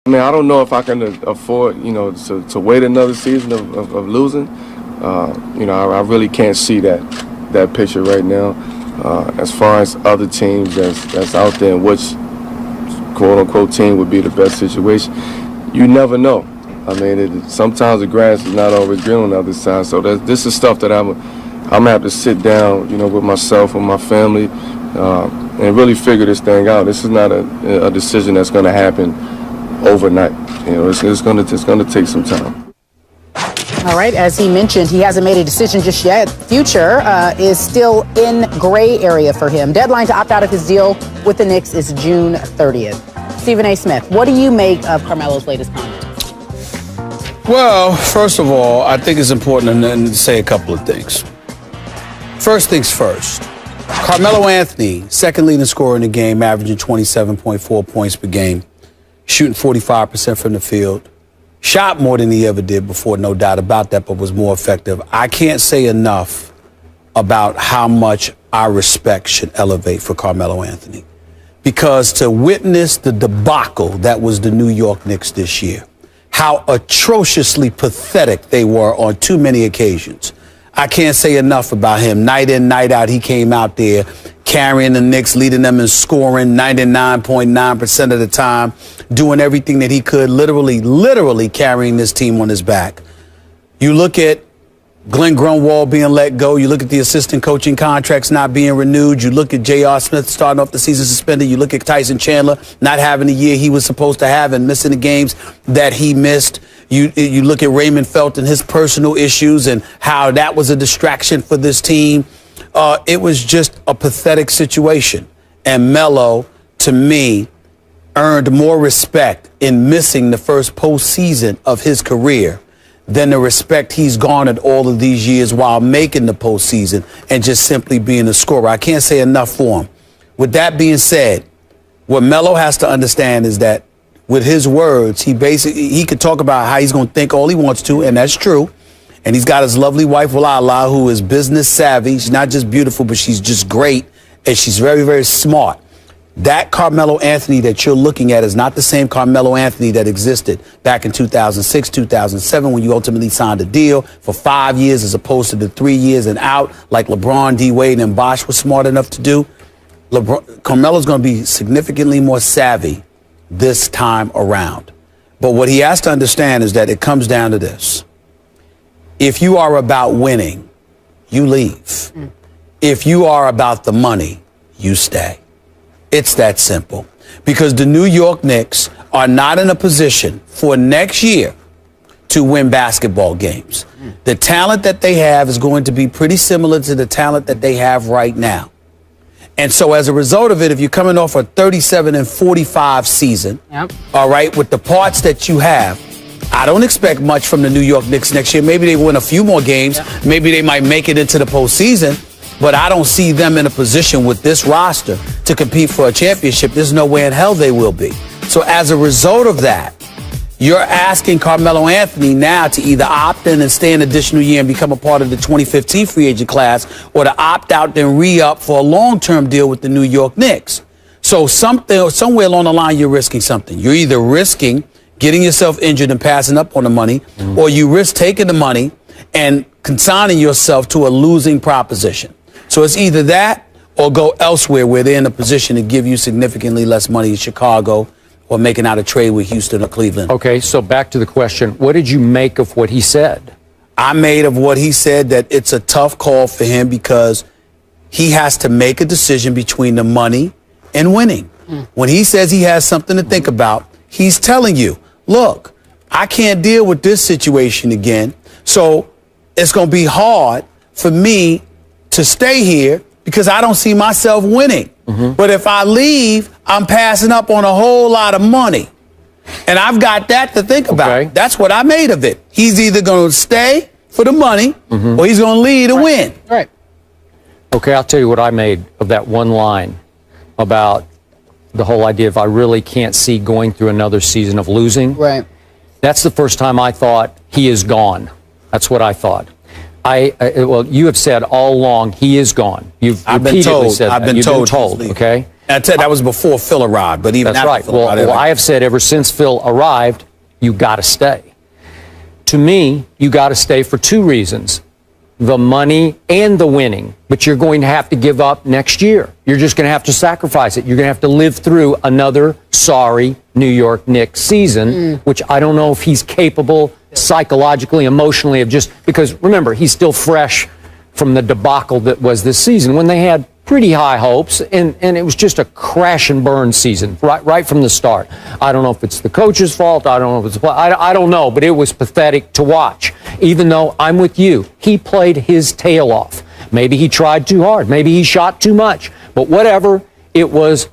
I mean, I don't know if I can afford, to wait another season of losing. I really can't see that picture right now. As far as other teams that's out there, and which quote-unquote team would be the best situation, you never know. I mean, sometimes the grass is not always green on the other side. So this is stuff that I'm gonna have to sit down, with myself and my family, and really figure this thing out. This is not a decision that's going to happen overnight. It's going to take some time. All right, as he mentioned, he hasn't made a decision just yet. Future is still in gray area for him. Deadline to opt out of his deal with the Knicks is June 30th. Stephen A. Smith, what do you make of Carmelo's latest comment? Well, first of all, I think it's important to say a couple of things. First things first. Carmelo Anthony, second leading scorer in the game, averaging 27.4 points per game, shooting 45% from the field. Shot more than he ever did before, no doubt about that, but was more effective. I can't say enough about how much our respect should elevate for Carmelo Anthony. Because to witness the debacle that was the New York Knicks this year, how atrociously pathetic they were on too many occasions. I can't say enough about him. Night in, night out, he came out there carrying the Knicks, leading them in scoring 99.9% of the time, doing everything that he could, literally carrying this team on his back. You look at Glenn Grunwald being let go. You look at the assistant coaching contracts not being renewed. You look at J.R. Smith starting off the season suspended. You look at Tyson Chandler not having the year he was supposed to have and missing the games that he missed. You look at Raymond Felton, his personal issues and how that was a distraction for this team. It was just a pathetic situation. And Melo, to me, earned more respect in missing the first postseason of his career than the respect he's garnered all of these years while making the postseason and just simply being a scorer. I can't say enough for him. With that being said, what Melo has to understand is that with his words, he could talk about how he's going to think all he wants to, and that's true. And he's got his lovely wife, Walala, who is business savvy. She's not just beautiful, but she's just great, and she's very, very smart. That Carmelo Anthony that you're looking at is not the same Carmelo Anthony that existed back in 2006, 2007, when you ultimately signed a deal for 5 years as opposed to the 3 years and out like LeBron, D. Wade, and Bosh was smart enough to do. Carmelo's going to be significantly more savvy this time around. But what he has to understand is that it comes down to this. If you are about winning, you leave. If you are about the money, you stay. It's that simple. Because the New York Knicks are not in a position for next year to win basketball games. The talent that they have is going to be pretty similar to the talent that they have right now. And so as a result of it, if you're coming off a 37-45 season, all right, with the parts that you have, I don't expect much from the New York Knicks next year. Maybe they win a few more games. Maybe they might make it into the postseason. But I don't see them in a position with this roster to compete for a championship. There's no way in hell they will be. So as a result of that, you're asking Carmelo Anthony now to either opt in and stay an additional year and become a part of the 2015 free agent class, or to opt out then re-up for a long-term deal with the New York Knicks. So somewhere along the line, you're risking something. You're either risking getting yourself injured and passing up on the money, or you risk taking the money and consigning yourself to a losing proposition. So it's either that or go elsewhere where they're in a position to give you significantly less money in Chicago or making out a trade with Houston or Cleveland. Okay, so back to the question. What did you make of what he said? I made of what he said that it's a tough call for him because he has to make a decision between the money and winning. When he says he has something to think about, he's telling you, look, I can't deal with this situation again, so it's going to be hard for me to stay here because I don't see myself winning. But if I leave, I'm passing up on a whole lot of money. And I've got that to think about. Okay. That's what I made of it. He's either going to stay for the money or he's going to leave to win. Right. Okay, I'll tell you what I made of that one line about the whole idea of I really can't see going through another season of losing. Right. That's the first time I thought he is gone. That's what I thought. Well, you have said all along he is gone. You've repeatedly said that. I've been told. Okay? I tell you, that was before Phil arrived, but even That's after right. Phil arrived, Well, I have said ever since Phil arrived, you got to stay. To me, you got to stay for two reasons. The money and the winning, but you're going to have to give up next year. You're just going to have to sacrifice it. You're going to have to live through another sorry New York Knicks season, which I don't know if he's capable psychologically, emotionally of just, because remember, he's still fresh from the debacle that was this season when they had pretty high hopes, and it was just a crash and burn season right from the start. I don't know if it's the coach's fault. I don't know if it's I don't know, but it was pathetic to watch. Even though I'm with you, he played his tail off. Maybe he tried too hard. Maybe he shot too much. But whatever, it was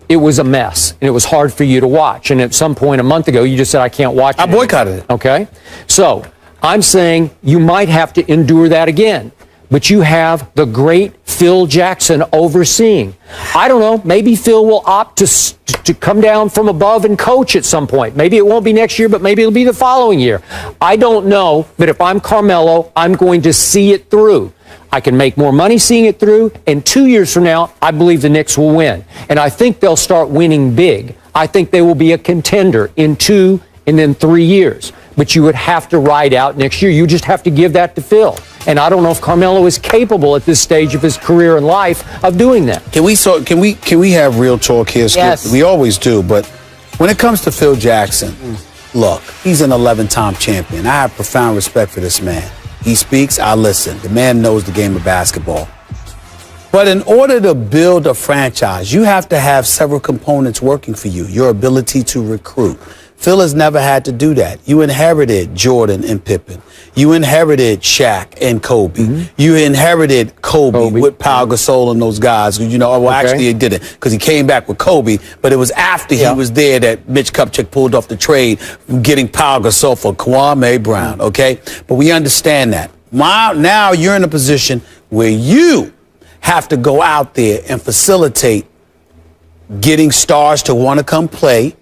a mess, and it was hard for you to watch. And at some point a month ago, you just said, I can't watch it. I boycotted it. Okay? So I'm saying you might have to endure that again. But you have the great Phil Jackson overseeing. I don't know. Maybe Phil will opt to come down from above and coach at some point. Maybe it won't be next year, but maybe it'll be the following year. I don't know. But if I'm Carmelo, I'm going to see it through. I can make more money seeing it through. And 2 years from now, I believe the Knicks will win. And I think they'll start winning big. I think they will be a contender in 2 and then 3 years. But you would have to ride out next year. You just have to give that to Phil. And I don't know if Carmelo is capable at this stage of his career and life of doing that. Can we have real talk here, Skip? Yes. We always do, but when it comes to Phil Jackson, look, he's an 11-time champion. I have profound respect for this man. He speaks, I listen. The man knows the game of basketball. But in order to build a franchise, you have to have several components working for you. Your ability to recruit. Phil has never had to do that. You inherited Jordan and Pippen. You inherited Shaq and Kobe. Mm-hmm. You inherited Kobe with Pau Gasol and those guys. You know, well, actually, he didn't because he came back with Kobe, but it was after he was there that Mitch Kupchak pulled off the trade, getting Pau Gasol for Kwame Brown, okay? But we understand that. Now you're in a position where you have to go out there and facilitate getting stars to want to come play,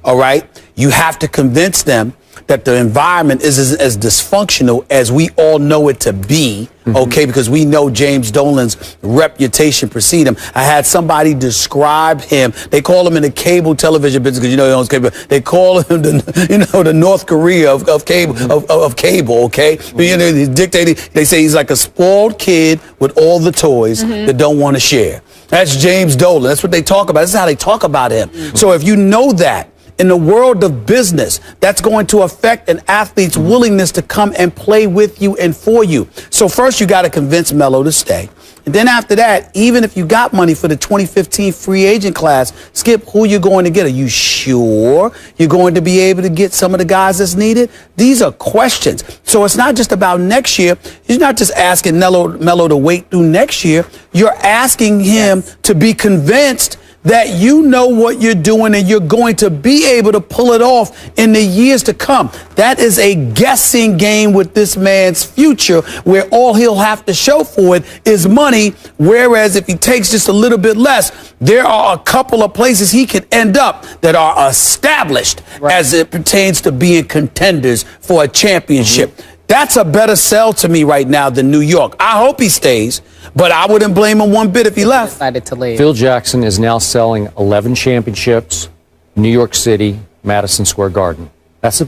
all right? You have to convince them that the environment is as dysfunctional as we all know it to be, okay? Because we know James Dolan's reputation precede him. I had somebody describe him. They call him in the cable television business because you know he owns cable. They call him the North Korea of cable, okay? You know, he's dictating. They say he's like a spoiled kid with all the toys that don't want to share. That's James Dolan. That's what they talk about. This is how they talk about him. So if you know that, in the world of business, that's going to affect an athlete's willingness to come and play with you and for you. So first, you got to convince Melo to stay. And then after that, even if you got money for the 2015 free agent class, Skip, who you going to get? Are you sure you're going to be able to get some of the guys that's needed? These are questions. So it's not just about next year. You're not just asking Melo to wait through next year. You're asking him to be convinced that you know what you're doing and you're going to be able to pull it off in the years to come. That is a guessing game with this man's future where all he'll have to show for it is money, whereas if he takes just a little bit less, there are a couple of places he could end up that are established as it pertains to being contenders for a championship. That's a better sell to me right now than New York. I hope he stays, but I wouldn't blame him one bit if he left. Decided to leave. Phil Jackson is now selling 11 championships, New York City, Madison Square Garden. That's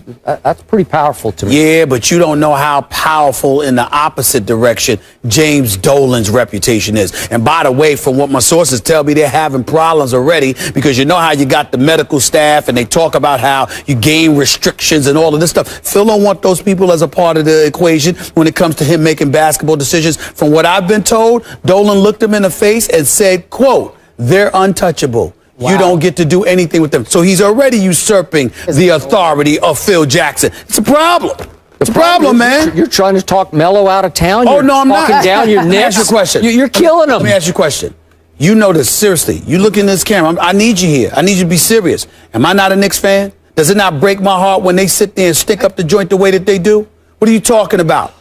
pretty powerful to me. Yeah, but you don't know how powerful in the opposite direction James Dolan's reputation is. And by the way, from what my sources tell me, they're having problems already because you know how you got the medical staff and they talk about how you gain restrictions and all of this stuff. Phil don't want those people as a part of the equation when it comes to him making basketball decisions. From what I've been told, Dolan looked him in the face and said, quote, "They're untouchable. Wow. You don't get to do anything with them." So he's already usurping the authority of Phil Jackson. It's a problem. It's a problem, man. You're trying to talk Melo out of town. Oh, no, I'm not. Talking down your Let me Knicks. ask you a question. You're killing them. Let me ask you a question. You know this, seriously. You look in this camera. I need you here. I need you to be serious. Am I not a Knicks fan? Does it not break my heart when they sit there and stick up the joint the way that they do? What are you talking about?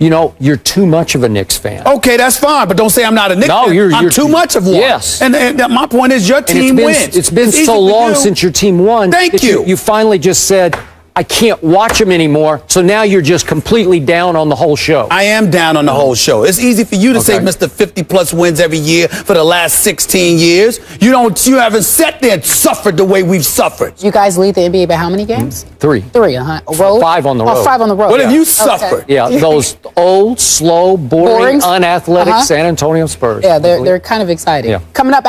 You know, you're too much of a Knicks fan. Okay, that's fine, but don't say I'm not a Knicks fan. I'm too much of one. Yes. And my point is your team wins. It's been so long since your team won. Thank you. You finally just said, I can't watch them anymore. So now you're just completely down on the whole show. I am down on the whole show. It's easy for you to say Mr. 50-plus wins every year for the last 16 years. You haven't sat there and suffered the way we've suffered. You guys lead the NBA by how many games? 3. 3, road? 5 on the road. Oh, 5 on the road. What have you suffered? Yeah, those old, slow, boring, Boring? unathletic San Antonio Spurs. Yeah, they're kind of exciting. Yeah. Coming up